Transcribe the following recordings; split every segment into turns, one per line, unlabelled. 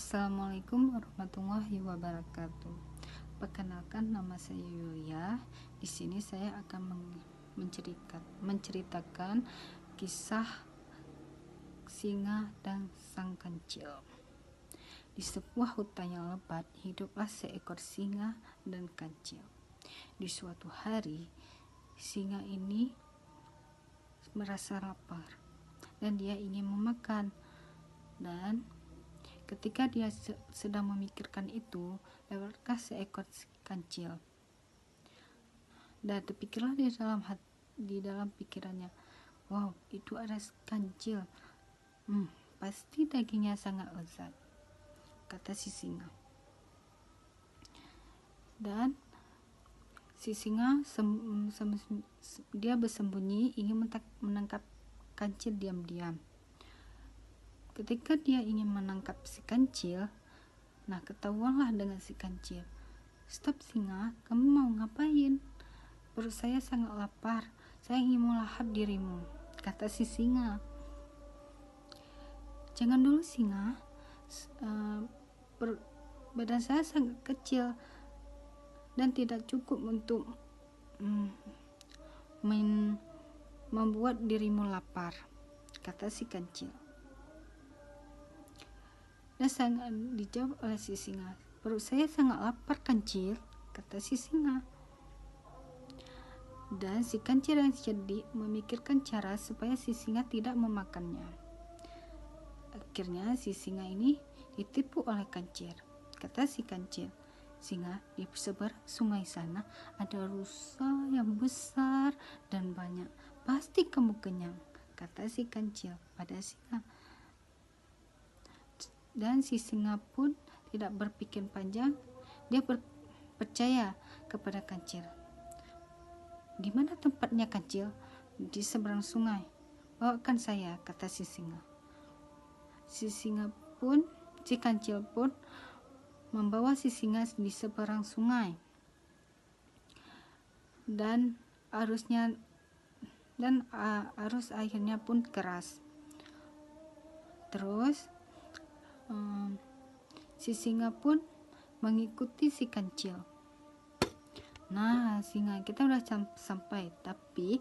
Assalamualaikum warahmatullahi wabarakatuh. Perkenalkan, nama saya Yulia. Di sini saya akan menceritakan kisah singa dan sang kancil. Di sebuah hutan yang lebat, hiduplah seekor singa dan kancil. Di suatu hari, singa ini merasa lapar dan dia ingin memakan. Dan ketika dia sedang memikirkan itu, lewatlah seekor kancil. Dan terpikirlah di dalam pikirannya, wow, itu ada kancil. Pasti dagingnya sangat lezat, kata si singa. Dan si singa dia bersembunyi ingin menangkap kancil diam-diam. Ketika dia ingin menangkap si kancil, ketahuanlah dengan si kancil. Stop singa, kamu mau ngapain? Perut saya sangat lapar, saya ingin melahap dirimu, kata si singa. Jangan dulu singa, badan saya sangat kecil dan tidak cukup untuk membuat dirimu lapar, kata si kancil. Dan sangat dijawab oleh si singa. Perut saya sangat lapar kancil, kata si singa. Dan si kancil yang cerdik memikirkan cara supaya si singa tidak memakannya. Akhirnya si singa ini ditipu oleh kancil. Kata si kancil, singa, di seberang sungai sana ada rusa yang besar dan banyak. Pasti kamu kenyang, kata si kancil pada singa. Dan si singa pun tidak berpikir panjang, dia percaya kepada kancil. Di mana tempatnya kancil? Di seberang sungai. Bawakan saya, kata si singa. Si kancil pun membawa si singa di seberang sungai. Dan arus airnya pun keras. Terus si singa pun mengikuti si kancil. Singa, kita udah sampai, tapi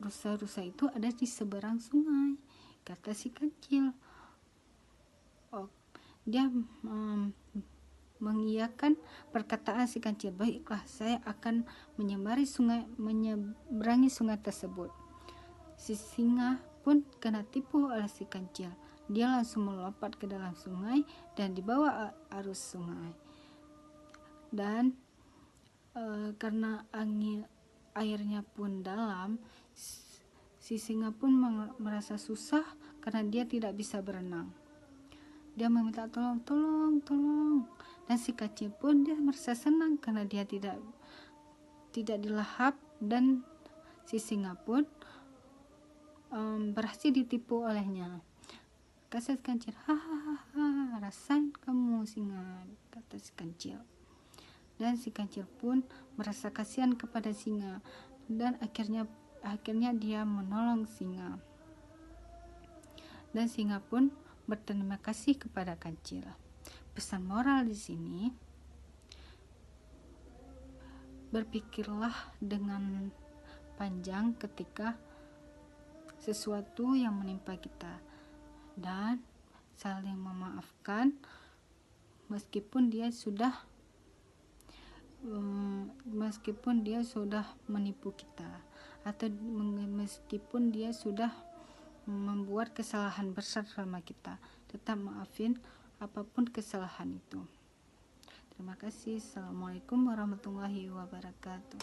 rusa-rusa itu ada di seberang sungai, kata si kancil. Dia mengiyakan perkataan si kancil. Baiklah, saya akan menyeberangi sungai tersebut. Si singa pun kena tipu oleh si kancil. Dia langsung melompat ke dalam sungai dan dibawa arus sungai. Dan karena airnya pun dalam, si singa pun merasa susah karena dia tidak bisa berenang. Dia meminta tolong. Dan si kancil pun dia merasa senang karena dia tidak dilahap, dan si singa pun berhasil ditipu olehnya. Kata si kancil, hahaha, rasain kamu singa, kata si kancil. Dan si kancil pun merasa kasihan kepada singa, dan akhirnya dia menolong singa. Dan singa pun berterima kasih kepada kancil. Pesan moral di sini, berpikirlah dengan panjang ketika sesuatu yang menimpa kita, dan saling memaafkan meskipun dia sudah menipu kita, atau meskipun dia sudah membuat kesalahan besar sama kita. Tetap maafin apapun kesalahan itu. Terima kasih. Assalamualaikum warahmatullahi wabarakatuh.